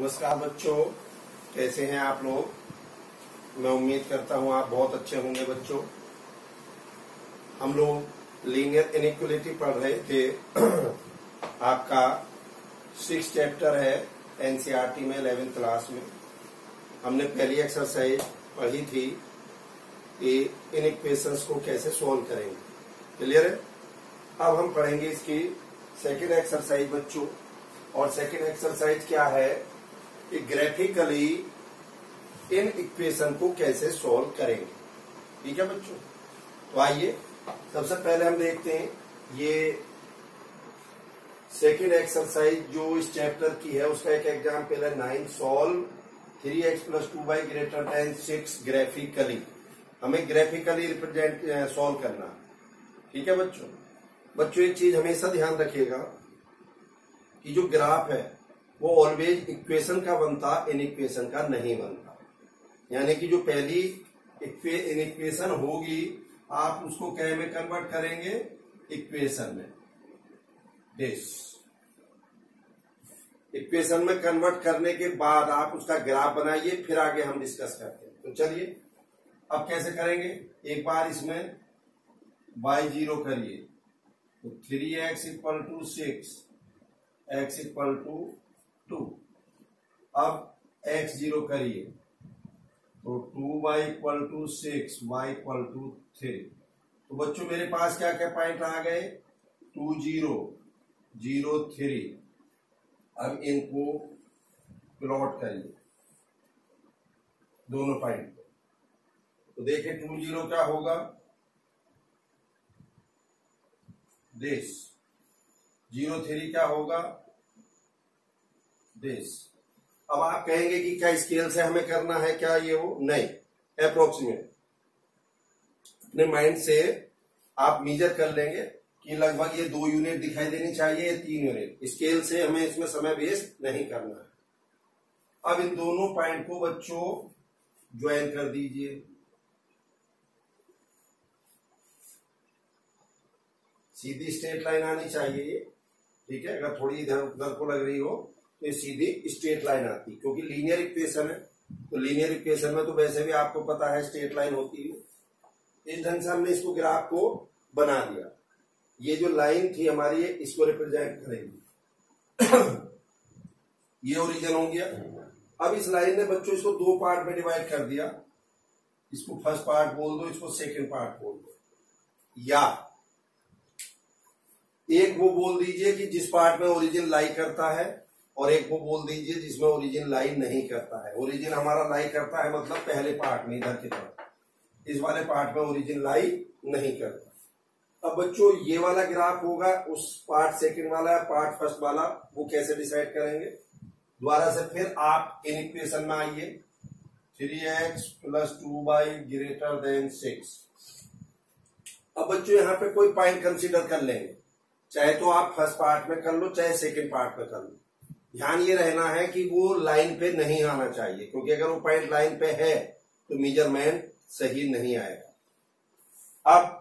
नमस्कार बच्चों, कैसे हैं आप लोग। मैं उम्मीद करता हूं आप बहुत अच्छे होंगे। बच्चों, हम लोग लीनियर इनइक्वालिटी पढ़ रहे थे। आपका 6 चैप्टर है एनसीईआरटी में 11th क्लास में। हमने पहली एक्सरसाइज पढ़ी थी कि इन इक्वेशंस को कैसे सॉल्व करेंगे। क्लियर है। अब हम पढ़ेंगे इसकी सेकेंड एक्सरसाइज बच्चों। और सेकेंड एक्सरसाइज क्या है कि ग्राफिकली इन इक्वेशन को कैसे सॉल्व करेंगे। ठीक है बच्चों, तो आइए सबसे पहले हम देखते हैं ये सेकेंड एक्सरसाइज जो इस चैप्टर की है उसका एक एग्जाम्पल है 9 सॉल्व 3x + 2y > 6 ग्राफिकली। हमें ग्राफिकली रिप्रेजेंट सॉल्व करना। ठीक है बच्चों एक चीज हमेशा ध्यान रखिएगा कि जो ग्राफ है वो ऑलवेज इक्वेशन का बनता, इन इक्वेशन का नहीं बनता। यानी कि जो पहली इन इक्वेशन होगी आप उसको क्या में कन्वर्ट करेंगे, इक्वेशन में। दिस इक्वेशन में कन्वर्ट करने के बाद आप उसका ग्राफ बनाइए, फिर आगे हम डिस्कस करते हैं। तो चलिए अब कैसे करेंगे। एक बार इसमें y0 करिए तो 3x = 6, x = 2। अब x0 करिए तो 2y = 6, y = 3। तो बच्चों मेरे पास क्या क्या पॉइंट आ गए, 2 0 0 3। अब इनको प्लॉट करिए दोनों पॉइंट। तो देखिए 2 0 क्या होगा, दिस। 0 3 क्या होगा, दिस। अब आप कहेंगे कि क्या स्केल से हमें करना है क्या ये वो, नहीं, अप्रोक्सीमेट अपने माइंड से आप मेजर कर लेंगे कि लगभग ये 2 यूनिट दिखाई देनी चाहिए, 3 यूनिट। स्केल से हमें इसमें समय वेस्ट नहीं करना है। अब इन दोनों पॉइंट को बच्चों ज्वाइन कर दीजिए। सीधी स्ट्रेट लाइन आनी चाहिए। ठीक है, अगर थोड़ी इधर उधर को लग रही हो तो ये सीधी स्ट्रेट लाइन आती, क्योंकि लीनियर इक्वेशन है। तो लीनियर इक्वेशन में तो वैसे भी आपको पता है स्ट्रेट लाइन होती है। इस ढंग से हमने इसको ग्राफ को बना दिया। ये जो लाइन थी हमारी इसको रिप्रेजेंट करेगी। ये ओरिजिन हो गया। अब इस लाइन ने बच्चों इसको 2 पार्ट में डिवाइड कर दिया। इसको फर्स्ट पार्ट बोल दो, इसको सेकेंड पार्ट बोल दो। या एक वो बोल दीजिए कि जिस पार्ट में ओरिजिन लाई करता है, और एक वो बोल दीजिए जिसमें ओरिजिन लाई नहीं करता है। ओरिजिन हमारा लाई करता है मतलब पहले पार्ट में इधर की तरफ, इस वाले पार्ट में ओरिजिन लाई नहीं करता। अब बच्चों ये वाला ग्राफ होगा, उस पार्ट सेकंड वाला पार्ट फर्स्ट वाला, वो कैसे डिसाइड करेंगे। दोबारा से फिर आप इन इक्वेशन में आइए, 3x + 2y > 6। अब बच्चों यहाँ पे कोई पॉइंट कंसीडर कर लेंगे, चाहे तो आप फर्स्ट पार्ट में कर लो चाहे सेकंड पार्ट में कर लो। ध्यान ये रहना है कि वो लाइन पे नहीं आना चाहिए, क्योंकि अगर वो पॉइंट लाइन पे है तो मेजरमेंट सही नहीं आएगा। अब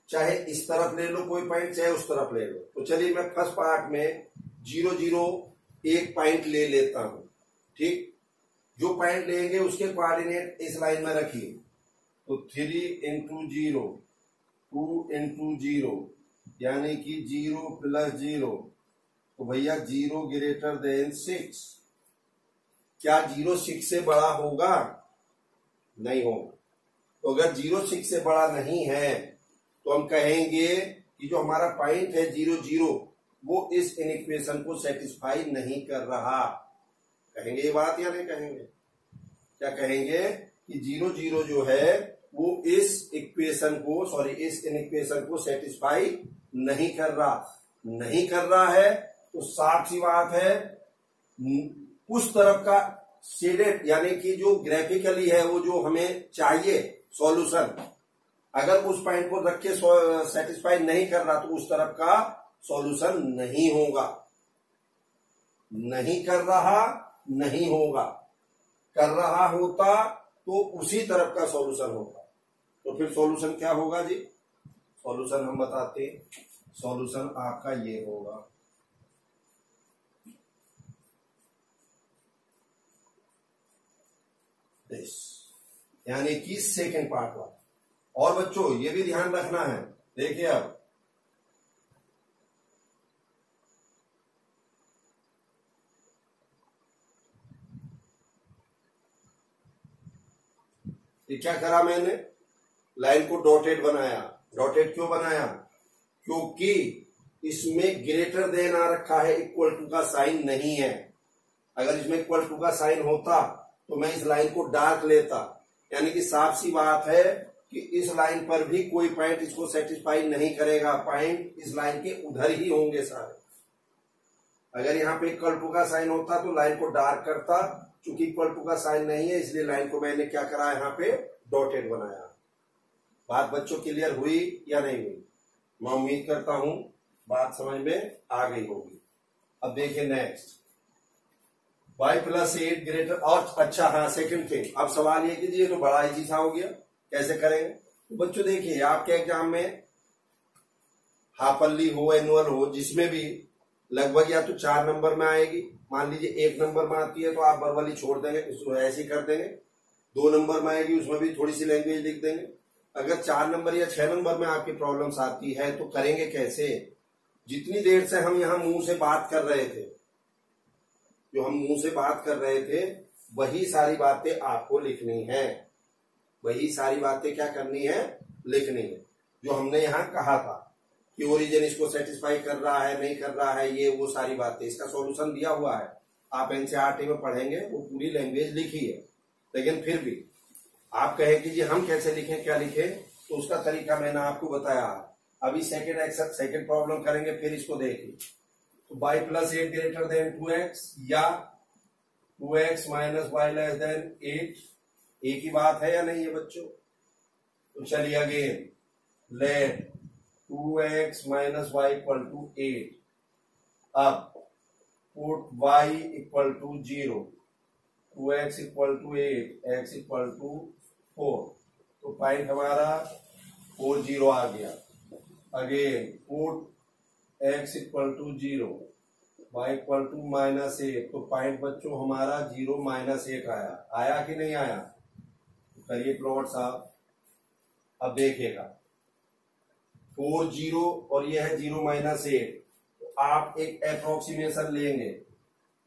चाहे इस तरफ ले लो कोई पॉइंट, चाहे उस तरफ ले लो। तो चलिए मैं फर्स्ट पार्ट में 0 0 एक पॉइंट ले लेता हूं। ठीक, जो पॉइंट लेंगे उसके कोऑर्डिनेट इस लाइन में रखिए। तो 3 × 0 2 × 0 यानी कि 0 + 0। तो भैया 0 > 6। क्या 0 6 से बड़ा होगा, नहीं होगा। तो अगर 0 6 से बड़ा नहीं है तो हम कहेंगे कि जो हमारा पॉइंट है 0 0 वो इस इन इक्वेशन को सेटिस्फाई नहीं कर रहा। कहेंगे ये बात या नहीं कहेंगे, क्या कहेंगे कि 0 0 जो है वो इस इक्वेशन को, सॉरी इस इन इक्वेशन को सेटिस्फाई नहीं कर रहा है। तो साफ सी बात है उस तरफ का शेडेड यानी कि जो ग्राफिकली है वो जो हमें चाहिए सॉल्यूशन, अगर उस पॉइंट को रख के सेटिस्फाई नहीं कर रहा तो उस तरफ का सॉल्यूशन नहीं होगा। नहीं कर रहा, नहीं होगा। कर रहा होता तो उसी तरफ का सॉल्यूशन होगा। तो फिर सॉल्यूशन क्या होगा जी, सॉल्यूशन हम बताते हैं। सॉल्यूशन आपका ये होगा, दिस, यानी कि सेकेंड पार्ट वाला। और बच्चों ये भी ध्यान रखना है, देखिए अब ये क्या करा मैंने, लाइन को डॉटेड बनाया। डॉटेड क्यों बनाया, क्योंकि इसमें ग्रेटर देन आ रखा है, इक्वल टू का साइन नहीं है। अगर इसमें इक्वल टू का साइन होता तो मैं इस लाइन को डार्क लेता, यानी कि साफ सी बात है कि इस लाइन पर भी कोई पॉइंट इसको सेटिस्फाई नहीं करेगा, पॉइंट इस लाइन के उधर ही होंगे सारे। अगर यहाँ पे इक्वल टू का साइन होता तो लाइन को डार्क करता, चूंकि इक्वल टू का साइन नहीं है इसलिए लाइन को मैंने क्या करा, यहाँ पे डॉटेड बनाया। बात बच्चों क्लियर हुई या नहीं हुई? मैं उम्मीद करता हूं बात समझ में आ गई होगी। अब देखिए नेक्स्ट, y+8 ग्रेटर, और अच्छा हाँ सेकंड थिंग, अब सवाल ये कीजिए तो बड़ा इजी सा हो गया, कैसे करेंगे? तो बच्चों देखिए आपके एग्जाम में हाफली हो एनुअल हो जिसमें भी लगभग या तो 4 नंबर में आएगी, मान लीजिए 1 नंबर में आती है तो आप वर्बली छोड़ देंगे, उसको ऐसे ही कर देंगे। 2 नंबर में आएगी उसमें भी थोड़ी सी लैंग्वेज लिख देंगे। अगर 4 नंबर या 6 नंबर में आपकी प्रॉब्लम्स आती है तो करेंगे कैसे? जितनी देर से हम यहाँ मुंह से बात कर रहे थे, जो हम मुंह से बात कर रहे थे वही सारी बातें आपको लिखनी है, वही सारी बातें क्या करनी है, लिखनी है। जो हमने यहाँ कहा था कि ओरिजिन इसको सेटिस्फाई कर रहा है नहीं कर रहा है, ये वो सारी बातें, इसका सॉल्यूशन दिया हुआ है, आप एनसीईआरटी में पढ़ेंगे, वो पूरी लैंग्वेज लिखी है। लेकिन फिर भी आप कहे कि जी हम कैसे लिखें, क्या लिखें, तो उसका तरीका मैंने आपको बताया। अभी सेकेंड प्रॉब्लम करेंगे, फिर इसको देखिए। तो y+8 ग्रेटर देन 2x या 2x minus y less than 8, एक ही बात है या नहीं है बच्चों? तो चलिए again, let 2x minus y equal to 8, अब put y equal to 0, 2x equal to 8, x equal to 4, तो पॉइंट हमारा 4 0 आ गया। Again put x equal to 0, y equal to -8, तो पॉइंट बच्चों हमारा 0 -8 आया कि नहीं आया? तो करिए प्लॉट साहब। अब देखिएगा 4 0 और यह है 0 -8, तो आप एक अप्रोक्सीमेशन लेंगे,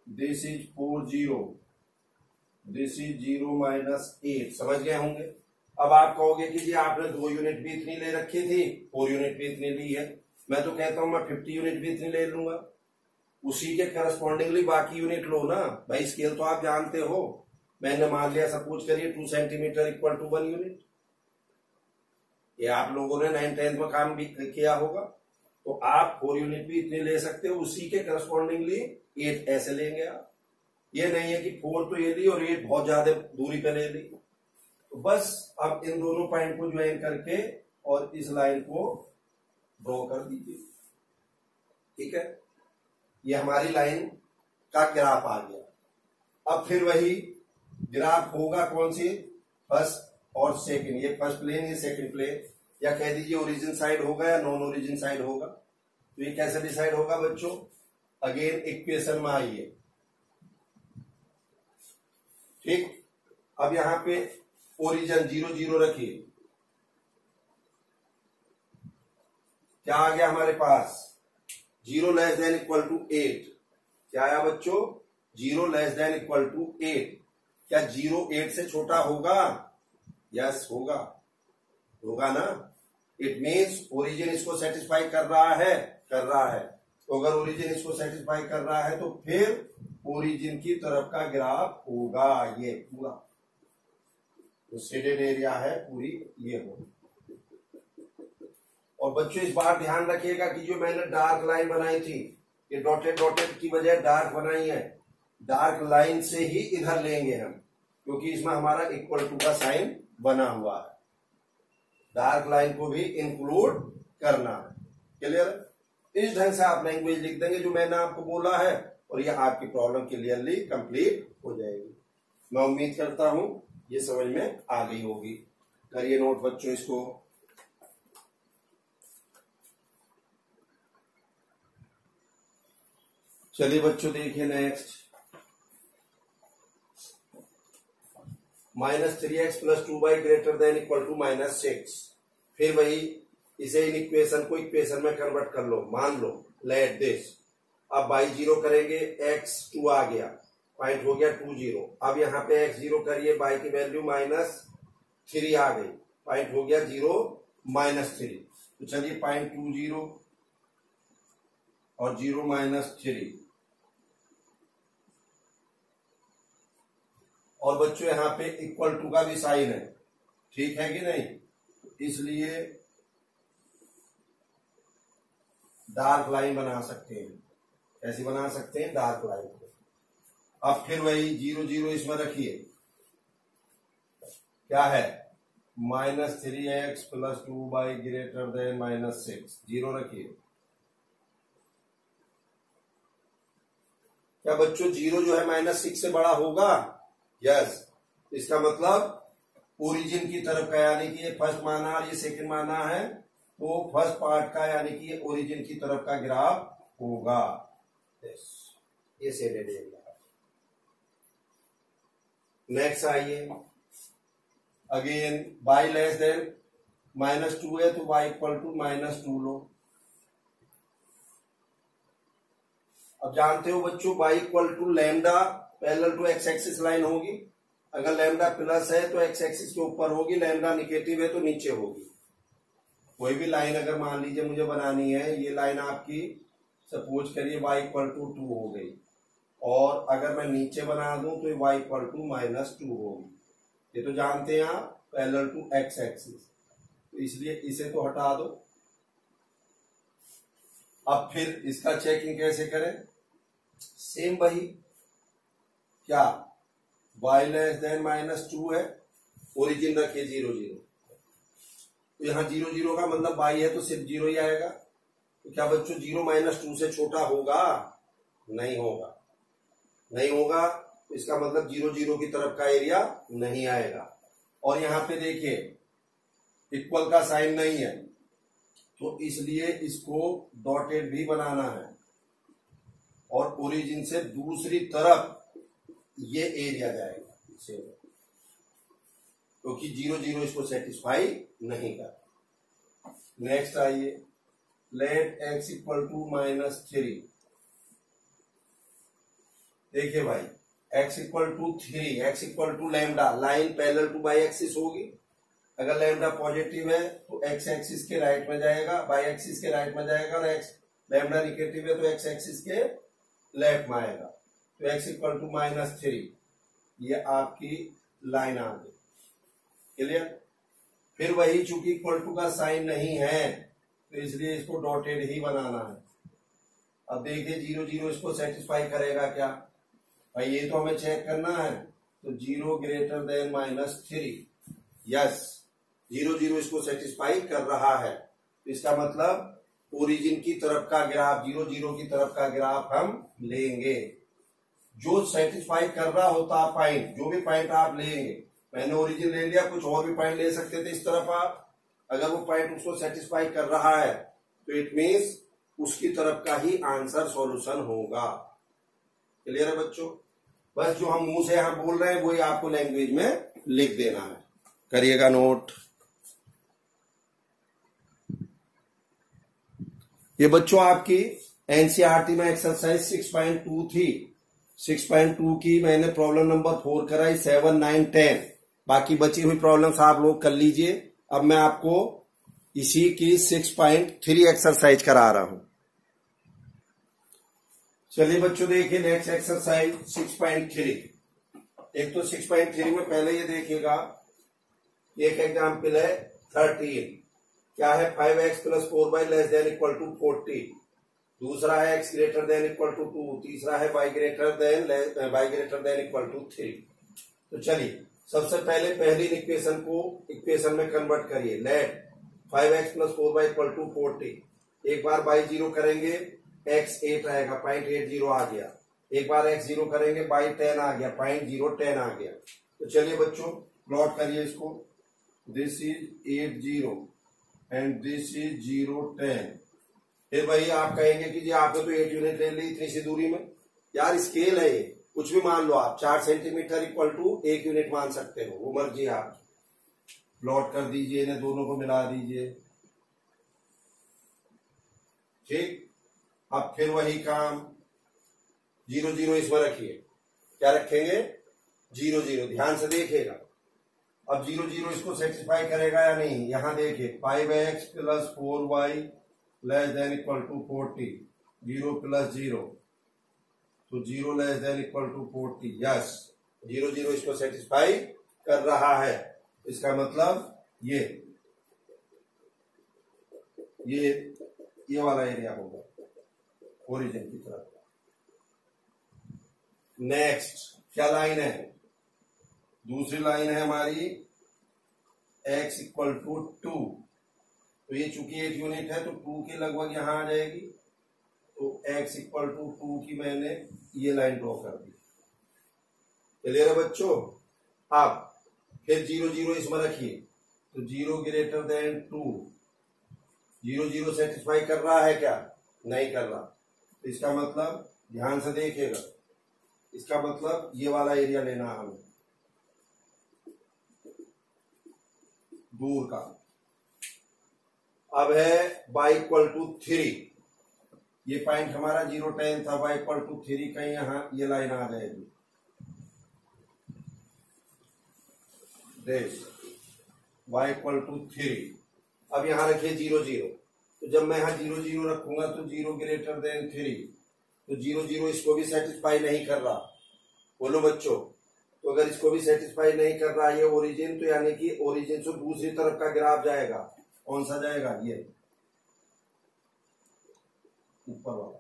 दिस इज 4 0, दिस इज 0 -8, समझ गए होंगे। अब आप कहोगे कि जी आपने 2 यूनिट भी इतनी ले रखी थी, 4 यूनिट भी इतनी ली है, मैं तो कहता हूं मैं 50 यूनिट भी इतनी ले लूंगा, उसी के करस्पॉन्डिंगली बाकी यूनिट लो ना भाई। स्केल तो आप जानते हो, मैंने मान लिया सपोज करिए 2 सेंटीमीटर इक्वल टू 1 यूनिट, ये आप लोगों ने 9th 10th में काम भी किया होगा। तो आप 4 यूनिट भी इतने ले सकते हो, उसी के करस्पॉन्डिंगली 8 ऐसे लेंगे आप। ये नहीं है कि 4 तो ये ली और 8 बहुत ज्यादा दूरी पे ले ली। तो बस अब इन दोनों पॉइंट को ज्वाइन करके और इस लाइन को ड्रॉ कर दीजिए, ठीक है। ये हमारी लाइन का ग्राफ आ गया। अब फिर वही ग्राफ होगा कौन सी, फर्स्ट और सेकंड, ये फर्स्ट प्लेन ये सेकंड प्लेन, या कह दीजिए ओरिजिन साइड होगा या नॉन ओरिजिन साइड होगा। तो ये कैसे डिसाइड होगा बच्चों? अगेन इक्वेशन में आइए, ठीक। अब यहां पे ओरिजिन 0 0 रखिए, क्या आ गया हमारे पास? 0 लेस देन इक्वल टू 8, क्या आया बच्चों? 0 लेस देन इक्वल टू 8। क्या 0 8 से छोटा होगा? यस होगा, होगा ना। इट मीन्स ओरिजिन इसको सेटिस्फाई कर रहा है, कर रहा है। तो अगर ओरिजिन इसको सेटिस्फाई कर रहा है तो फिर ओरिजिन की तरफ का ग्राफ होगा ये पूरा, जो शेडेड एरिया है पूरी ये होगी। और बच्चों इस बार ध्यान रखिएगा कि जो मैंने डार्क लाइन बनाई थी, ये डॉटेड डॉटेड की बजाय डार्क बनाई है, डार्क लाइन से ही इधर लेंगे हम, क्योंकि इसमें हमारा इक्वल टू का साइन बना हुआ है। डार्क लाइन को भी इंक्लूड करना है, क्लियर? इस ढंग से आप लैंग्वेज लिख देंगे जो मैंने आपको बोला है, और ये आपकी प्रॉब्लम क्लियरली कंप्लीट हो जाएगी। मैं उम्मीद करता हूं ये समझ में आ गई होगी। करिए नोट बच्चों इसको। चलिए बच्चों देखिए नेक्स्ट, -3x + 2y > -6। फिर वही इसे इन इक्वेशन को इक्वेशन में कन्वर्ट कर लो। मान लो लेट दिस, अब y 0 करेंगे, x 2 आ गया, पॉइंट हो गया 2 0। अब यहाँ पे x 0 करिए, y की वैल्यू -3 आ गई, पॉइंट हो गया 0 -3। तो चलिए पॉइंट 2 0 और 0 -3। और बच्चों यहाँ पे इक्वल टू का भी साइन है, ठीक है कि नहीं? इसलिए डार्क लाइन बना सकते हैं। कैसी बना सकते हैं? Dark line. अब फिर वही 0 0 इसमें रखिए, क्या है? -3x + 2y > -6, 0 रखिए। क्या बच्चों 0 जो है -6 से बड़ा होगा? यस। इसका मतलब ओरिजिन की तरफ का, यानी कि ये फर्स्ट माना और ये सेकंड माना है, तो फर्स्ट पार्ट का यानी कि ये ओरिजिन की तरफ का ग्राफ होगा। यस, ये शेडेड एरिया। नेक्स्ट आइए, अगेन y < -2 है तो y = -2 लो। अब जानते हो बच्चों y = lambda parallel to x axis line होगी। अगर लैम्डा प्लस है तो x एक्सिस के ऊपर होगी, लैम्डा निगेटिव है तो नीचे होगी। कोई भी लाइन अगर मान लीजिए मुझे बनानी है, ये लाइन आपकी सपोज करिए y = 2 हो गई, और अगर मैं नीचे बना दूं तो y = -2 होगी। ये तो जानते हैं आप, पैरेलल टू x एक्सिस, तो इसलिए इसे तो हटा दो। अब फिर इसका चेकिंग कैसे करें? सेम वही, क्या y < -2 है, ओरिजिन रखिए 0 0। तो यहाँ 0 0 का मतलब y है तो सिर्फ 0 ही आएगा। तो क्या बच्चों 0 -2 से छोटा होगा? नहीं होगा। नहीं होगा तो इसका मतलब 0 0 की तरफ का एरिया नहीं आएगा। और यहाँ पे देखिए इक्वल का साइन नहीं है, तो इसलिए इसको डॉटेड भी बनाना है, और ओरिजिन से दूसरी तरफ ये एरिया जाएगा, क्योंकि 0 0 इसको सेटिस्फाई नहीं करता। नेक्स्ट आइए, लेट x = -3। देखिए भाई x = 3, x = lambda, line parallel to y axis होगी। अगर लैम्डा पॉजिटिव है तो x एक्सिस के राइट में जाएगा, y एक्सिस के राइट में जाएगा, और लैम्डा निगेटिव है तो x एक्सिस के लेफ्ट में आएगा। तो x = -3, ये आपकी लाइन आ गई। क्लियर? फिर वही, चूंकि इक्वल टू का साइन नहीं है तो इसलिए इसको डॉटेड ही बनाना है। अब देखिए 0 0 इसको सेटिस्फाई करेगा क्या? भाई ये तो हमें चेक करना है, तो 0 < -3, यस 0 0 इसको सेटिस्फाई कर रहा है। तो इसका मतलब ओरिजिन की तरफ का ग्राफ, 0 0 की तरफ का ग्राफ हम लेंगे। जो सेटिस्फाई कर रहा होता पॉइंट, जो भी पॉइंट आप लेंगे, मैंने ओरिजिन ले लिया, कुछ और भी पॉइंट ले सकते थे इस तरफ आप, अगर वो पॉइंट उसको सेटिस्फाई कर रहा है तो इट मीन्स उसकी तरफ का ही आंसर सॉल्यूशन होगा। क्लियर है बच्चों? बस जो हम मुंह से यहां बोल रहे हैं वही आपको लैंग्वेज में लिख देना है। करिएगा नोट। ये बच्चों आपकी एनसीईआरटी में एक्सरसाइज 6.2 थी। 6.2 की मैंने प्रॉब्लम नंबर 4 कराई, 7, 9, 10। बाकी बची हुई प्रॉब्लम्स आप लोग कर लीजिए। अब मैं आपको इसी की 6.3 एक्सरसाइज करा रहा हूं। चलिए बच्चों देखिए नेक्स्ट एक्सरसाइज 6.3। एक तो 6.3 में पहले ये देखिएगा, एक एग्जाम्पल है 13। क्या है? 5x + 4y < = 40। दूसरा है x > 2। तीसरा है y < 3। तो चलिए सबसे पहले पहली इक्वेशन को इक्वेशन में कन्वर्ट करिए। Late 5x + 4y = 40। एक बार y 0 करेंगे, x 8 आएगा, 0.80 आ गया। एक बार x 0 करेंगे, y 10 आ गया, 0.010 आ गया। तो चलिए बच्चों प्लॉट करिए इसको। This is 80 and this is 0 10। फिर वही आप कहेंगे कि जी आपने तो 8 यूनिट ले ली इतनी सी दूरी में। यार स्केल है ये, कुछ भी मान लो आप, 4 सेंटीमीटर इक्वल टू 1 यूनिट मान सकते हो, वो मर्जी आप प्लॉट कर दीजिए, इन्हें दोनों को मिला दीजिए। ठीक, अब फिर वही काम, 0 0 इसमें रखिए, क्या रखेंगे 0 0, ध्यान से देखिएगा। अब 0 0 इसको सेटिस्फाई करेगा या नहीं, यहां देखिए 5x + 4y ≤ 40, 0 + 0 तो 0 ≤ 40, यस 0 0 इसको सेटिस्फाई कर रहा है। इसका मतलब ये वाला एरिया होगा ओरिजिन की तरफ। नेक्स्ट क्या लाइन है, दूसरी लाइन है हमारी x = 2, तो ये चूंकि 1 यूनिट है तो 2 के लगभग यहां आ जाएगी, तो x = 2 की मैंने ये लाइन ड्रॉ कर दी। क्लियर है बच्चों। अब फिर 0 0 इसमें रखिए, तो 0 > 2, 0 0 सेटिस्फाई कर रहा है क्या, नहीं कर रहा, तो इसका मतलब ध्यान से देखिएगा, इसका मतलब ये वाला एरिया लेना है हमें दूर का। अब है y = 3, ये पॉइंट हमारा 0 10 था, y = 3 कहीं यहां ये लाइन आ जाएगी, y = 3। अब यहां रखिए 0 0, तो जब मैं यहां 0 0 रखूंगा तो 0 > 3, तो 0 0 इसको भी सेटिस्फाई नहीं कर रहा, बोलो बच्चों। तो अगर इसको भी सेटिस्फाई नहीं कर रहा ये ओरिजिन, तो यानी कि ओरिजिन से दूसरी तरफ का ग्राफ जाएगा, कौन सा जाएगा, ये ऊपर वाला।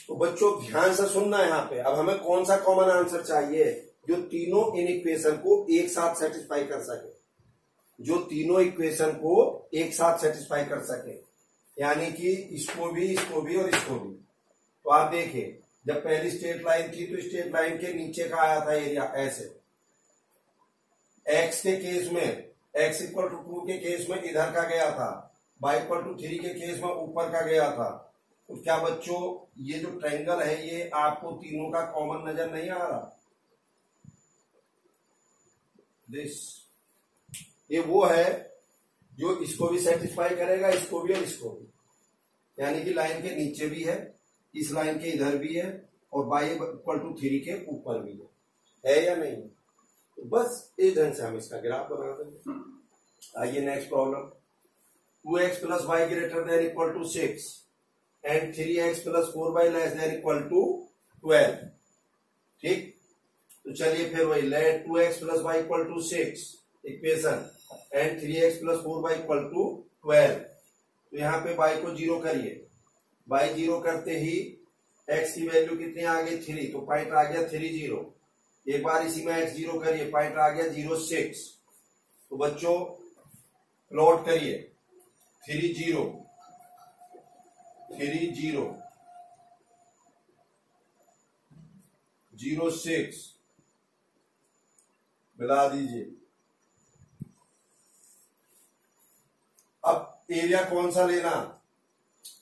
तो बच्चों ध्यान से सुनना यहाँ पे, अब हमें कौन सा कॉमन आंसर चाहिए जो तीनों इन इक्वेशन को एक साथ सेटिस्फाई कर सके, जो तीनों इक्वेशन को एक साथ सेटिस्फाई कर सके, यानी कि इसको भी और इसको भी। तो आप देखिए, जब पहली स्ट्रेट लाइन थी तो स्ट्रेट लाइन के नीचे का आया था एरिया ऐसे, x के केस में, x = 2 के केस में इधर का गया था, y = 3 के केस में ऊपर का गया था। तो क्या बच्चों ये जो ट्रायंगल है ये आपको तीनों का कॉमन नजर नहीं आ रहा, ये वो है जो इसको भी सेटिस्फाई करेगा, इसको भी और इसको भी, यानी कि लाइन के नीचे भी है, इस लाइन के इधर भी है, और y = 3 के ऊपर भी है या नहीं। तो बस इस ढंग से हम इसका ग्राफ बना देंगे। आइए next problem, 2x + y > 6 and 3x + 4y ≤ 12। ठीक, तो चलिए फिर वही, late 2x + y = 6 equation and 3x + 4y = 12। तो यहाँ पे y को 0 करिए, y 0 करते ही x की वैल्यू कितनी आ गई 3, तो पॉइंट आ गया 3 0। एक बार इसी में x 0 करिए, पॉइंट आ गया 0 6। तो बच्चों प्लॉट करिए 3 0 0 6 मिला दीजिए। अब एरिया कौन सा लेना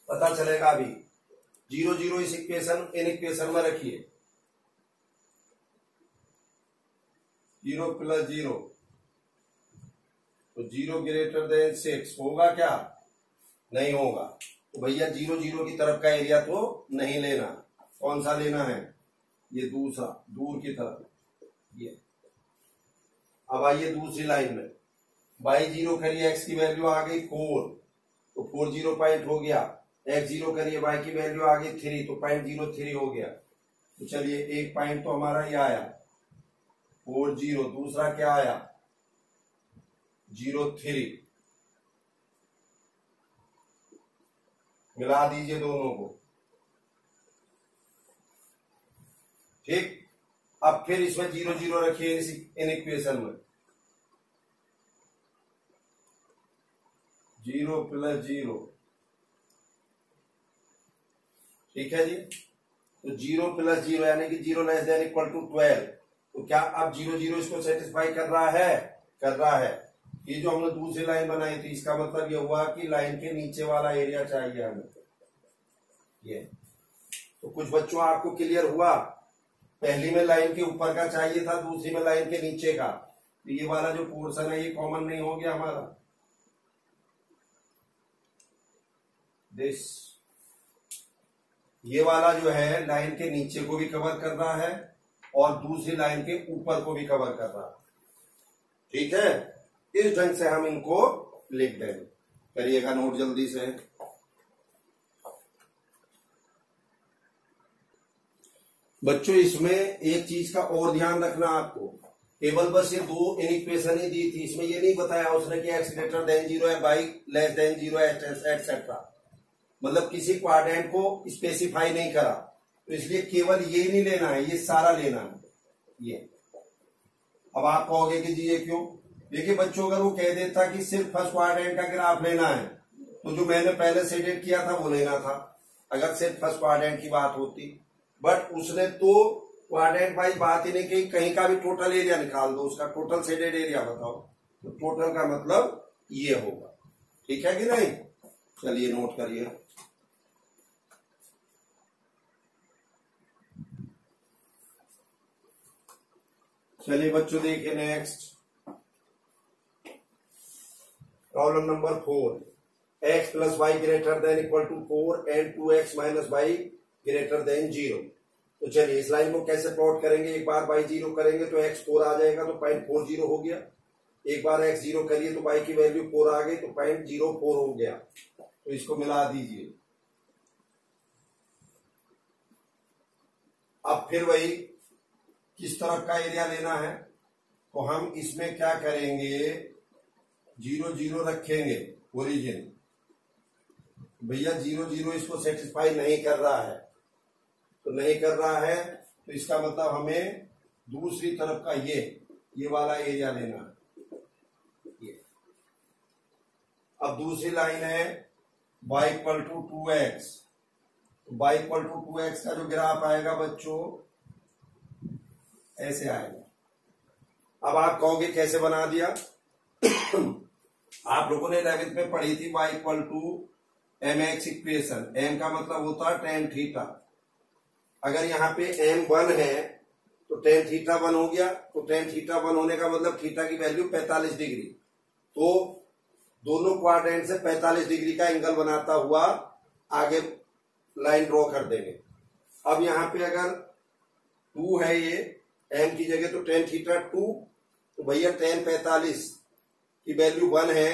पता चलेगा अभी। 0 0 इस इक्वेशन इन इक्वेशन में रखिए, 0 + 0 तो 0 > 6 होगा क्या, नहीं होगा। तो भैया 0 0 की तरफ का एरिया तो नहीं लेना, कौन सा लेना है, ये दूसरा दूर की तरफ ये। अब आइए दूसरी लाइन में, y 0 करिए, x की वैल्यू आ गई 4, तो 4 0 पॉइंट हो गया, x 0 करिए, y की वैल्यू आ गई 3, तो 0.03 हो गया। तो चलिए एक पॉइंट तो हमारा ये आया 4 0, दूसरा क्या आया 0 3, मिला दीजिए दोनों को। ठीक, अब फिर इसमें 0 0 रखिए इन इक्वेशन में, 0 + 0। ठीक है जी, तो 0 + 0 यानी कि 0 <= 12। तो क्या अब 0 0 इसको सेटिस्फाई कर रहा है, कर रहा है। ये जो हमने दूसरी लाइन बनाई थी इसका मतलब ये हुआ कि लाइन के नीचे वाला एरिया चाहिए हमें, ये तो कुछ बच्चों आपको क्लियर हुआ, पहली में लाइन के ऊपर का चाहिए था, दूसरी में लाइन के नीचे का, तो ये वाला जो पोर्शन है ये कॉमन नहीं हो गया हमारा। दिस ये वाला जो है लाइन के नीचे को भी कवर कर रहा है और दूसरी लाइन के ऊपर को भी कवर कर रहा है। ठीक है, इस ढंग से हम इनको लिख देंगे। करिएगा नोट जल्दी से। बच्चों इसमें एक चीज का और ध्यान रखना आपको, केवल बस ये दो इक्वेशन ही दी थी, इसमें ये नहीं बताया उसने कि x ग्रेटर देन 0 है, y लेस देन 0 एटसेट्रा, मतलब किसी क्वाड्रेंट को स्पेसिफाई नहीं करा, तो इसलिए केवल ये नहीं लेना है, ये सारा लेना है ये। अब आप कहोगे कि जी ये क्यों? देखिए बच्चों, अगर वो कह देता कि सिर्फ फर्स्ट क्वाड्रेंट का ग्राफ लेना है तो जो मैंने पहले सेटेड किया था वो लेना था, अगर सिर्फ फर्स्ट क्वाड्रेंट की बात होती। बट उसने तो क्वाड्रेंट वाइज बात ही नहीं की, कहीं का भी टोटल एरिया निकाल दो, उसका टोटल सेटेड एरिया बताओ, तो टोटल का मतलब ये होगा। ठीक है कि नहीं? चलिए नोट करिए। चलिए बच्चों देखिए next problem number 4, x plus Y greater than equal to 4 and 2x minus Y greater than 0। तो चलिए इस लाइन को कैसे प्लॉट करेंगे, एक बार y 0 करेंगे तो x 4 आ जाएगा, तो 0.40 हो गया। एक बार x 0 करिए तो y की वैल्यू 4 आ गई, तो 0.04 हो गया। तो इसको मिला दीजिए। अब फिर वही किस तरफ का एरिया लेना है, तो हम इसमें क्या करेंगे, 0 0 रखेंगे ओरिजिन। भैया 0 0 इसको सेटिस्फाई नहीं कर रहा है, तो नहीं कर रहा है तो इसका मतलब हमें दूसरी तरफ का ये वाला एरिया लेना है। ये अब दूसरी लाइन है y equal to 2x, y equal to 2x का जो ग्राफ आएगा बच्चों ऐसे आएगा। अब आप कहोगे कैसे बना दिया? आप लोगों ने 11th में पढ़ी थी y equal to mx equation, m का मतलब होता है tan थीटा। अगर यहाँ पे m 1 है तो tan थीटा 1 हो गया, तो tan थीटा 1 होने का मतलब थीटा की वैल्यू 45 डिग्री, तो दोनों क्वाड्रेंट से 45 डिग्री का एंगल बनाता हुआ आगे लाइन ड्रॉ कर देंगे। अब यहाँ पे अगर 2 है ये m की जगह, तो tan थीटा 2, तो भैया tan 45 की वैल्यू 1 है,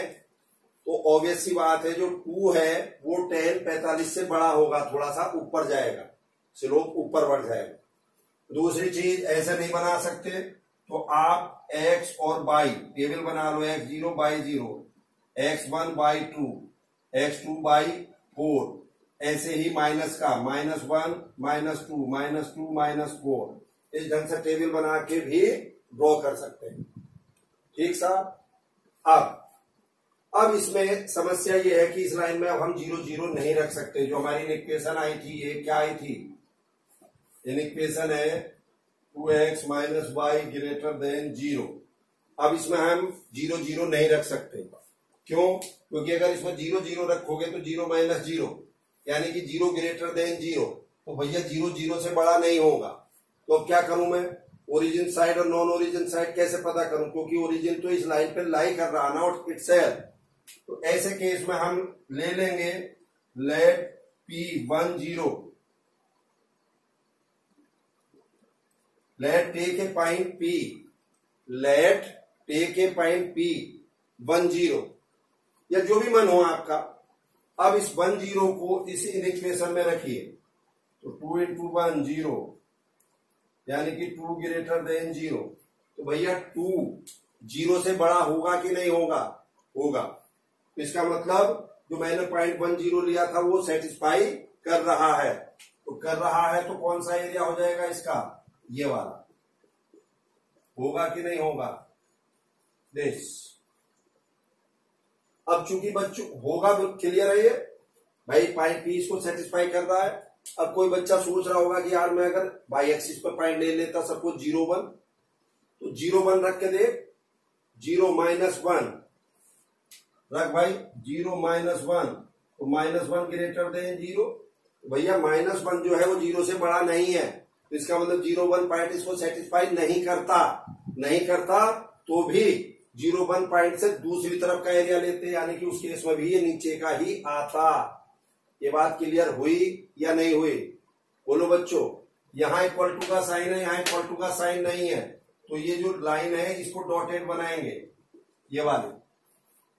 तो ऑब्वियस सी बात है जो 2 है वो tan 45 से बड़ा होगा, थोड़ा सा ऊपर जाएगा, स्लोप ऊपर बढ़ जाएगा। दूसरी चीज ऐसे नहीं बना सकते, तो आप x और y टेबल बना लो, x0 y0, x1 y2, x2 y4, ऐसे ही माइनस का -1 -2 -2 -4, इस ढंग से टेबल बना के भी ड्रॉ कर सकते हैं। ठीक साहब। अब इसमें समस्या ये है कि इस लाइन में अब हम 0 0 नहीं रख सकते। जो हमारी इक्वेशन आई थी, ये क्या आई थी? इक्वेशन है 2x minus Y greater than 0। अब इसमें हम 0 0 नहीं रख सकते। क्यों? क्योंकि अगर इसमें 0 0 रखोगे तो 0 माइनस 0 यानी कि 0 ग्रेटर देन 0, तो भैया 0 0 से बड़ा नहीं होगा। तो अब क्या करूं मैं? ओरिजिन साइड और नॉन ओरिजिन साइड कैसे पता करूं? क्योंकि ओरिजिन तो इस लाइन पे लाई कर रहा ना इटसेल्फ। तो ऐसे केस में हम ले लेंगे let P10, let take a point P, let take a point P10 या जो भी मन हो आपका। अब इस 10 को इस इक्वेशन में रखिए, तो 2 into 1 0 यानी कि 2 ग्रेटर देन 0। तो भैया 2 0 से बड़ा होगा कि नहीं होगा? होगा। तो इसका मतलब जो मैंने 0.10 लिया था वो सेटिस्फाई कर रहा है। तो कर रहा है तो कौन सा एरिया हो जाएगा इसका? ये वाला। होगा कि नहीं होगा? दिस। अब चूंकि बच्चों होगा, क्लियर है ये भाई, पॉइंट P इसको सेटिस्फाई कर रहा है। अब कोई बच्चा सोच रहा होगा कि यार मैं अगर बाई एक्सिस पर पॉइंट ले लेता सपोज 0 1, तो 0 1 रख के दे, 0 -1 रख भाई, 0 -1, तो -1 ग्रेटर देन 0, भैया -1 जो है वो 0 से बड़ा नहीं है, तो इसका मतलब 0, 1 पॉइंट इसको सेटिस्फाई नहीं करता तो भी 0, 1 पॉइंट से दूसरी तरफ का एरिया लेते, यानी कि उस केस में भी ये नीचे का ही आता। ये बात क्लियर हुई या नहीं हुई? बोलो बच्चों। यहाँ इक्वल टू का साइन है, यहाँ इक्वल टू का साइन नहीं है, तो ये जो लाइन है इसको डॉटेड बनाएंगे, ये वाली,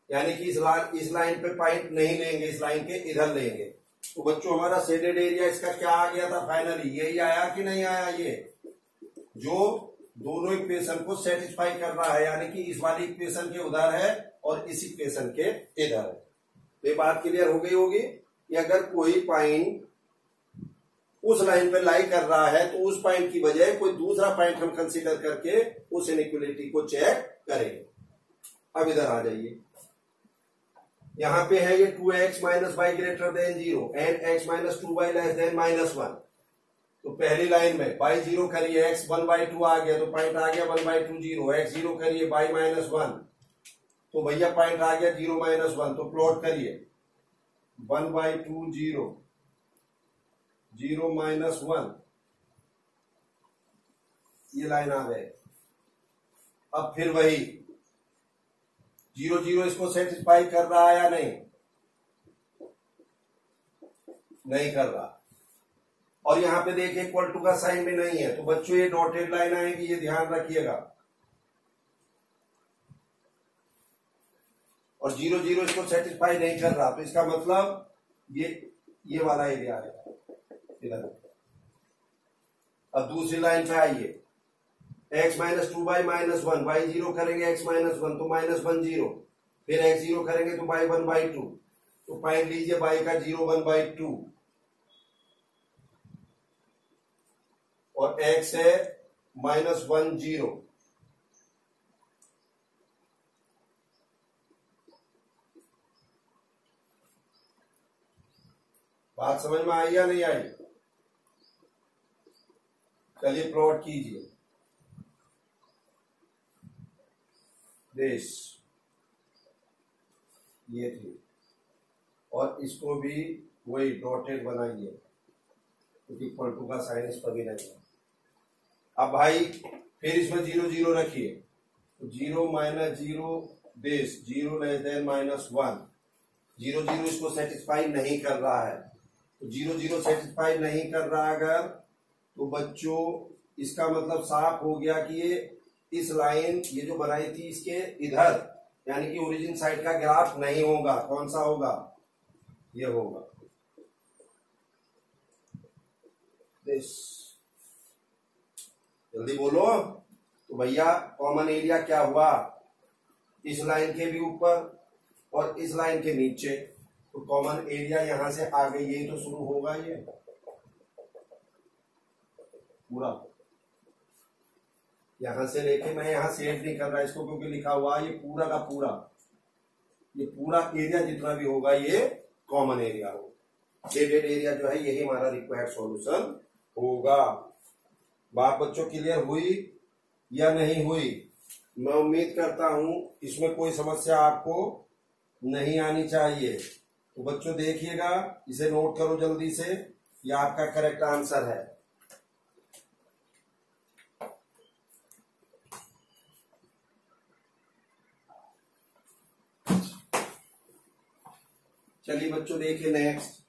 यानी कि इस लाइन पे पॉइंट नहीं लेंगे, इस लाइन के इधर लेंगे। तो बच्चों हमारा शेडेड एरिया इसका क्या आ गया था फाइनली? यही आया कि नहीं आया? ये जो दोनों इक्वेशन को सेटिस्फाई कर रहा है, यानी कि इस वाली इक्वेशन के उधर है और इस इक्वेशन के इधर है। तो ये बात क्लियर हो गई होगी कि अगर कोई पॉइंट उस लाइन पे लाई कर रहा है तो उस पॉइंट की बजाय कोई दूसरा पॉइंट हम कंसीडर करके उस इनइक्वालिटी को चेक करेंगे। अब इधर आ जाइए, यहां पे है ये 2x - y greater than 0 and x - 2y less then -1। तो पहली लाइन में y 0 करिए, x 1/2 आ गया तो पॉइंट आ गया 1/2 0, x 0 करिए y -1 तो भैया पॉइंट आ गया 0 -1। तो प्लॉट करिए 1/2 0 0 -1, ये लाइन आ गए। अब फिर वही 0 0 इसको सेटिस्फाई कर रहा है या नहीं? नहीं कर रहा। और यहां पे देखिए इक्वल टू का साइन भी नहीं है, तो बच्चों ये डॉटेड लाइन आएगी, ये ध्यान रखिएगा। और 0 0 इसको सेटिस्फाई नहीं कर रहा, तो इसका मतलब ये वाला एरिया है इधर। अब दूसरी लाइन पे आइए, x - 2y -1, y 0 करेंगे x -1 तो -1 0, फिर x 0 करेंगे तो y 1/2, तो पॉइंट लीजिए y का 0 1/2 और x है -1 0। बात समझ में आई या नहीं आई? चलिए प्लॉट कीजिए। देश ये थी, और इसको भी वही डॉटेड बनाइए क्योंकि इक्वल टू का साइन इस पर भी नहीं है। अब भाई फिर इसमें 0 0 रखिए, तो 0 -0 देश 0 लेस देन -1। 0 0 इसको सेटिस्फाई नहीं कर रहा है, तो 0 0 सेटिस्फाई नहीं कर रहा अगर, तो बच्चों इसका मतलब साफ हो गया कि ये इस लाइन ये जो बनाई थी इसके इधर, यानी कि ओरिजिन साइड का ग्राफ नहीं होगा। कौन सा होगा? ये होगा दिस। जल्दी बोलो। तो भैया कॉमन एरिया क्या हुआ? इस लाइन के भी ऊपर और इस लाइन के नीचे, तो कॉमन एरिया यहां से आ गई, यही तो शुरू होगा ये पूरा। यहां से लेके मैं यहां सेव नहीं कर रहा इसको, क्योंकि लिखा हुआ ये पूरा का पूरा, ये पूरा एरिया जितना भी होगा ये कॉमन एरिया होगा। शेडेड एरिया जो है यही हमारा रिक्वायर्ड सॉल्यूशन होगा। बात बच्चों क्लियर हुई या नहीं हुई? मैं उम्मीद करता हूं इसमें कोई समस्या आपको नहीं आनी चाहिए। तो बच्चों देखिएगा, इसे नोट करो जल्दी से, ये आपका करेक्ट आंसर है। चलिए बच्चों देखिए next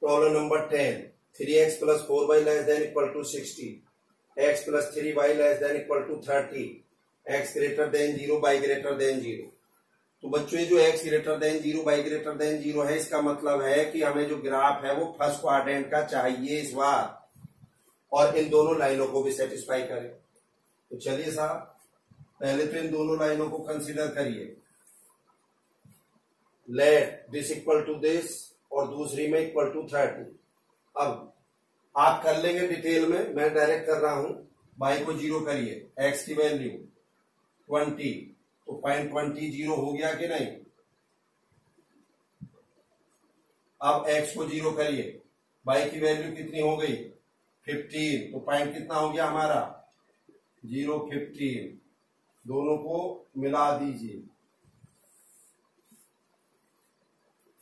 problem number 10। 3x + 4y ≤ 60, x + 3y ≤ 30, x greater than 0, y greater than 0। तो बच्चों ये जो x greater than 0, y greater than 0 है, इसका मतलब है कि हमें जो ग्राफ है वो फर्स्ट क्वाड्रेंट का चाहिए इस बार, और इन दोनों लाइनों को भी सेटिस्फाई करे। तो चलिए साहब पहले तो इन दोनों लाइनों को कंसीडर करिए। Let this equal to this और दूसरी में इक्वल टू 30। अब आप कर लेंगे डिटेल में, मैं डायरेक्ट कर रहा हूं। y को 0 करिए, x की वैल्यू 20, तो पॉइंट 20 0 हो गया कि नहीं? अब x को 0 करिए, y की वैल्यू कितनी हो गई? 15, तो पॉइंट कितना हो गया हमारा? 0 15। दोनों को मिला दीजिए,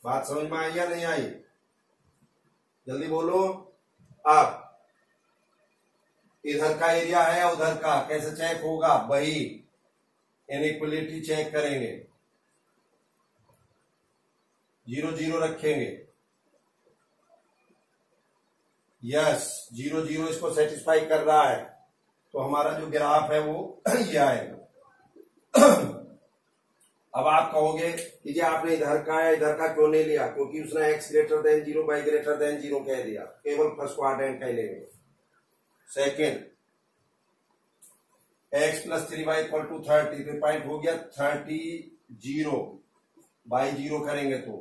बात समझ में आई या नहीं आई? जल्दी बोलो। अब इधर का एरिया है उधर का कैसे चेक होगा? वही इनइक्वलिटी चेक करेंगे, 0 0 रखेंगे। यस 0 0 इसको सेटिस्फाई कर रहा है, तो हमारा जो ग्राफ है वो ये आएगा। अब आप कहोगे कि जी आपने इधर का है इधर का क्यों नहीं लिया? क्योंकि उसने x greater than 0 y greater than 0 कह दिया, केवल फर्स्ट क्वाड्रेंट का ही लेंगे। Second, x plus 3y equal to 30, तो पॉइंट हो गया 30 0, y 0 करेंगे तो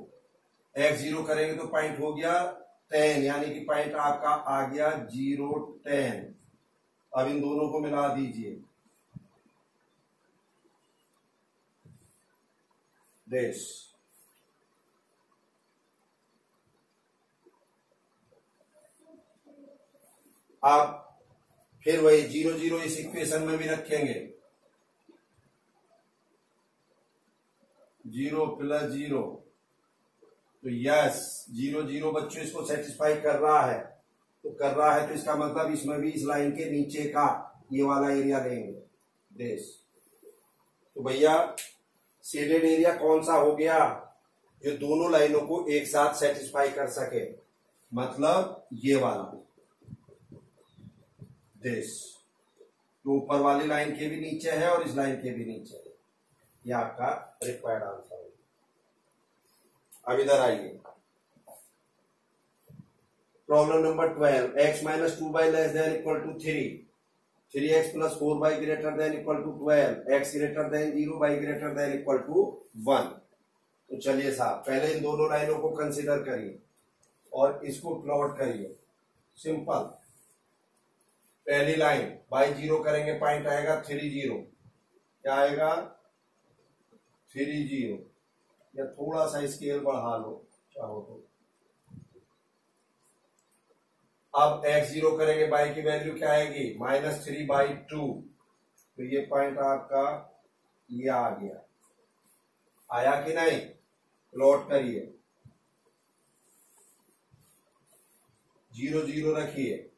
x 0 करेंगे तो पॉइंट हो गया 10, यानी कि पॉइंट आपका आ गया 0 10। अब इन दोनों को मिला दीजिए, देश आप फिर वही 0 0 इस इक्वेशन में भी रखेंगे, 0 प्लस 0, तो यस 0 0 बच्चों इसको सेटिस्फाई कर रहा है, तो इसका मतलब इसमें भी इस लाइन के नीचे का ये वाला एरिया लेंगे देश। तो भैया शेडेड एरिया कौन सा हो गया? जो दोनों लाइनों को एक साथ सेटिस्फाई कर सके, मतलब ये वाला देश, तो ऊपर वाली लाइन के भी नीचे है और इस लाइन के भी नीचे है। ये आपका रिक्वायर्ड आंसर है। अब इधर आइए, problem number 12, x minus 2y less than equal to 3, 3x plus 4y greater than equal to 12, x greater than 0, y greater than equal to 1। तो चलिए साहब पहले इन दोनों लाइनों को कंसीडर करिए और इसको प्लॉट करिए। सिंपल, पहली लाइन y 0 करेंगे पॉइंट आएगा 3 0, क्या आएगा 3 0, या थोड़ा सा स्केल बढ़ा लो चाहो तो। अब x 0 करेंगे y की वैल्यू क्या आएगी -3/2, तो ये पॉइंट आपका ये आ गया, आया कि नहीं? प्लॉट करिए, 0 0 रखिए।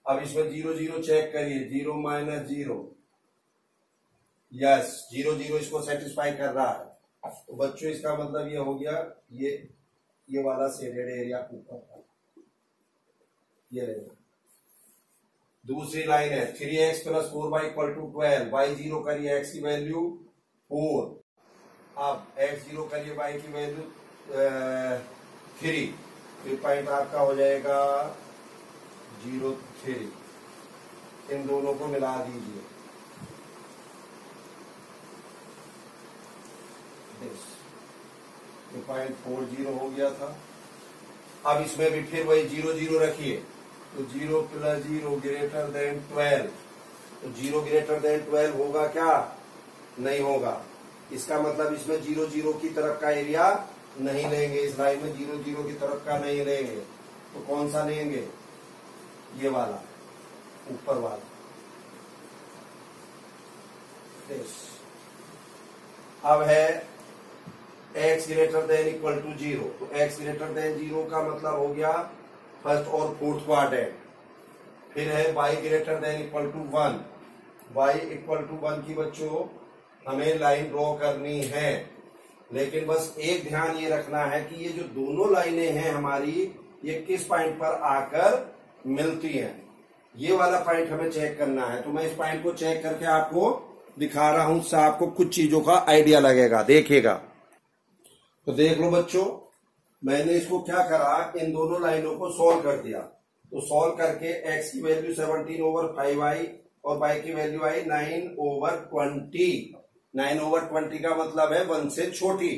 अब इसमें 0 0 चेक करिए, 0 माइनस 0, यस 0 0 इसको सेटिस्फाई कर रहा है, तो बच्चों इसका मतलब ये हो गया ये वाला शेडेड एरिया ऊपर था, ये रहेगा। दूसरी लाइन है 3x plus 4y equal to 12, y 0 करिए x की वैल्यू 4, अब x 0 करिए y की वैल्यू 3, फिर पॉइंट आपका हो जाएगा 0 3। इन दोनों को मिला दीजिए, तो पॉइंट 40 हो गया था। अब इसमें भी फिर वही 0 0 रखिए, तो 0 प्लस 0 ग्रेटर देन 12, तो 0 ग्रेटर देन 12 होगा क्या? नहीं होगा। इसका मतलब इसमें 0 0 की तरफ का एरिया नहीं लेंगे, इस लाइन में 0 0 की तरफ का नहीं लेंगे, तो कौन सा लेंगे? ये वाला ऊपर वाला। अब है x greater than equal to 0, तो x ग्रेटर देन 0 का मतलब हो गया फर्स्ट और फोर्थ क्वाड्रेंट। फिर है y greater than equal to 1, y equal to 1 की बच्चों हमें लाइन ड्रॉ करनी है, लेकिन बस एक ध्यान ये रखना है कि ये जो दोनों लाइनें हैं हमारी, ये किस पॉइंट पर आकर मिलती हैं, ये वाला पॉइंट हमें चेक करना है। तो मैं इस पॉइंट को चेक करके आपको दिखा रहा हूं, उससे आपको कुछ चीजों का आइडिया लगेगा, देखिएगा। तो देख लो बच्चों, मैंने इसको क्या करा, इन दोनों लाइनों को सॉल्व कर दिया। तो सॉल्व करके x की वैल्यू 17/5 आई और y की वैल्यू आई 9/20। 9/20 का मतलब है 1 से छोटी।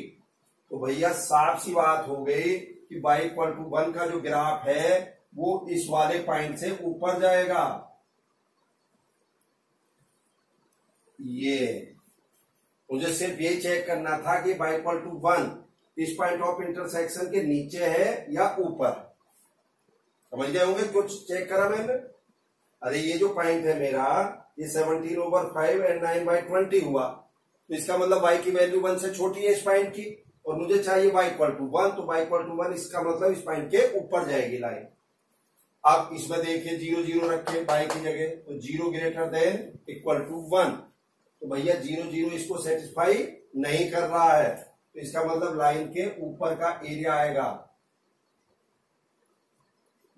तो भैया साफ सी बात हो गई कि y इक्वल टू 1 का जो ग्राफ है वो इस वाले पॉइंट से ऊपर जाएगा। ये मुझे सिर्फ ये चेक करना था कि y इक्वल टू 1 इस पॉइंट ऑफ इंटरसेक्शन के नीचे है या ऊपर। समझ गए होंगे, कुछ चेक करा मैंने। अरे ये जो पॉइंट है मेरा, ये 17/5 एंड 9/20 हुआ, तो इसका मतलब y की वैल्यू 1 से छोटी है इस पॉइंट की, और मुझे चाहिए y इक्वल टू 1, तो y इक्वल टू 1 इसका मतलब इस पॉइंट के ऊपर जाएगी लाइन। अब इसमें देखिए 0 0 रखे y की जगह, तो 0 ग्रेटर देन इक्वल टू 1, तो भैया 0 0 इसको सेटिस्फाई नहीं कर रहा है, तो इसका मतलब लाइन के ऊपर का एरिया आएगा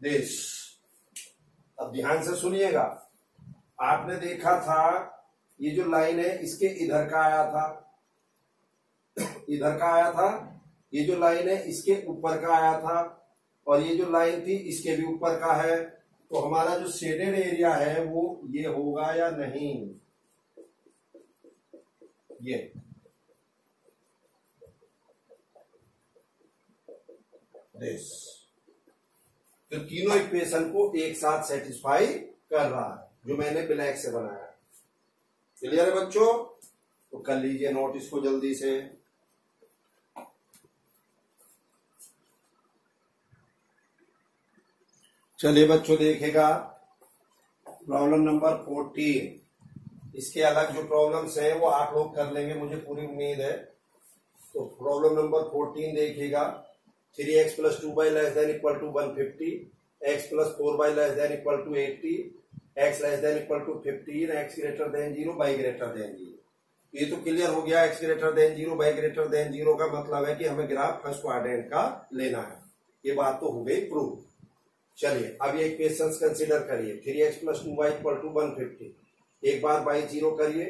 दिस। अब ध्यान से सुनिएगा, आपने देखा था ये जो लाइन है इसके इधर का आया था, इधर का आया था, ये जो लाइन है इसके ऊपर का आया था, और ये जो लाइन थी इसके भी ऊपर का है। तो हमारा जो शेडेड एरिया है वो ये होगा या नहीं, ये दिस। तो तीनों इक्वेशन को एक साथ सेटिस्फाई कर रहा है जो मैंने ब्लैक से बनाया। क्लियर है बच्चों? तो कर लीजिए नोट इसको जल्दी से। चलिए बच्चों देखेगा प्रॉब्लम नंबर 14। इसके अलग जो प्रॉब्लम्स हैं वो आप लोग कर लेंगे, मुझे पूरी उम्मीद है। तो प्रॉब्लम नंबर 14 देखिएगा, 3x + 2y ≤ 150, x + 4y ≤ 80, x ≤ 15, x greater than 0, y greater than 0। ये तो क्लियर हो गया, x greater than 0, y greater than 0 का मतलब है कि हमें ग्राफ फर्स्ट क्वाड्रेंट का लेना है। ये बात तो हो गई प्रूव। चलिए अब ये इक्वेशंस कंसीडर करिए। 3x + 2y = 150, एक बार y 0 करिए,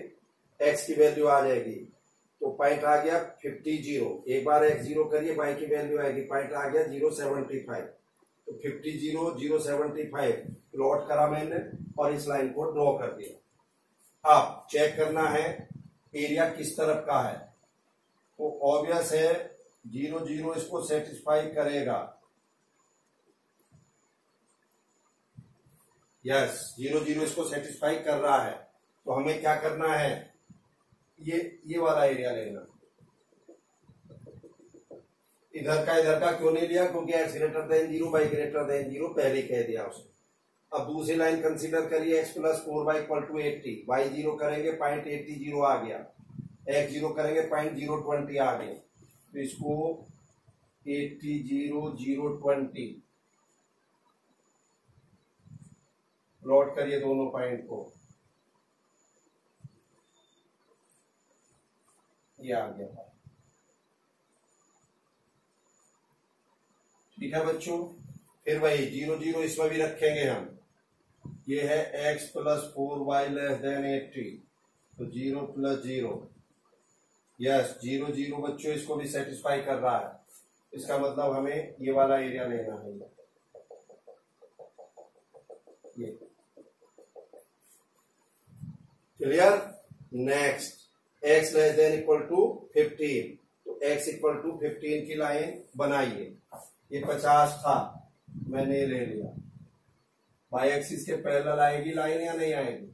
x की वैल्यू आ जाएगी, तो पॉइंट आ गया 50 0। एक बार x 0 करिए, y की वैल्यू आएगी, पॉइंट आ गया 075। तो 50 0 075 प्लॉट करा मैंने और इस लाइन को ड्रॉ कर दिया। अब चेक करना है एरिया किस तरफ का है, तो ऑब्वियस है 0 0 इसको सेटिस्फाई करेगा। यस 0 0 इसको सेटिस्फाई कर रहा है, तो हमें क्या करना है, ये वाला एरिया लेना। इधर का क्यों नहीं लिया, क्योंकि x greater than 0, y greater than 0 पहले कह दिया उसने। अब दूसरी लाइन कंसीडर करिए, x + 4y = 80, y 0 करेंगे पॉइंट 80 0 आ गया, x 0 करेंगे पॉइंट 020 आ गए, तो इसको 80 0 020 प्लॉट करिए दोनों पॉइंट को, ये आ गया। ठीक है बच्चों, फिर वही 0 0 इसमें भी रखेंगे हम। ये है x + 4y ≤ 80, तो 0 + 0। यस 0 0 बच्चों इसको भी सेटिस्फाई कर रहा है, इसका मतलब हमें ये वाला एरिया लेना है। ये क्लियर। नेक्स्ट x ≤ 15, तो x = 15 की लाइन बनाइए। ये 50 था, मैंने ले लिया। y एक्सिस के पैरेलल आएगी लाइन या नहीं आएगी?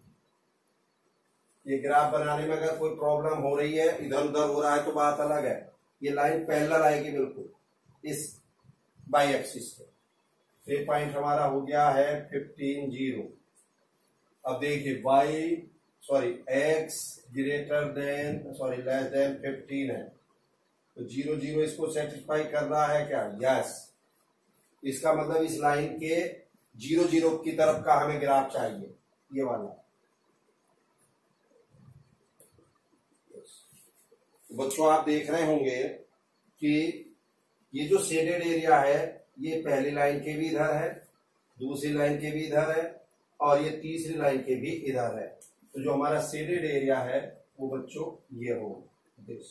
ये ग्राफ बनाने में अगर कोई प्रॉब्लम हो रही है, इधर उधर हो रहा है, तो बात अलग है। ये लाइन पैरेलल आएगी बिल्कुल इस y एक्सिस पे। ये पॉइंट हमारा हो गया है 15 0। अब देखिए x लेस देन 15 है, तो 0 0 इसको सेटिस्फाई कर रहा है क्या? यस। इसका मतलब इस लाइन के 0 0 की तरफ का हमें ग्राफ चाहिए, ये वाला। बच्चों आप देख रहे होंगे कि ये जो शेडेड एरिया है ये पहली लाइन के भी इधर है, दूसरी लाइन के भी इधर है, और ये तीसरी लाइन के भी इधर है। तो जो हमारा शेडेड एरिया है वो बच्चों ये हो दिस।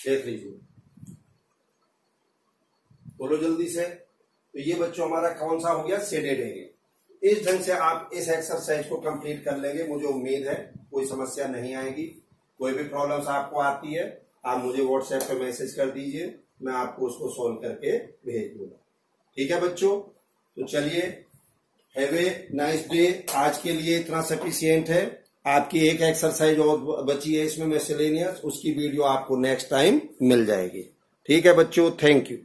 देख लीजिए, बोलो जल्दी से। तो ये बच्चों हमारा कौन सा हो गया? Shaded area. इस ढंग से आप इस एक्सरसाइज को कंप्लीट कर लेंगे, मुझे उम्मीद है कोई समस्या नहीं आएगी। कोई भी प्रॉब्लम्स आपको आती है आप मुझे व्हाट्सएप पे मैसेज कर दीजिए, मैं आपको उसको सॉल्व करके भेज दूंगा। ठीक है बच्चों, तो चलिए हैव ए नाइस डे। आज के लिए इतना सफिशियंट है। आपकी एक एक्सरसाइज और बची है इसमें मिसलेनियस, उसकी वीडियो आपको नेक्स्ट टाइम मिल जाएगी। ठीक है बच्चों, थैंक यू।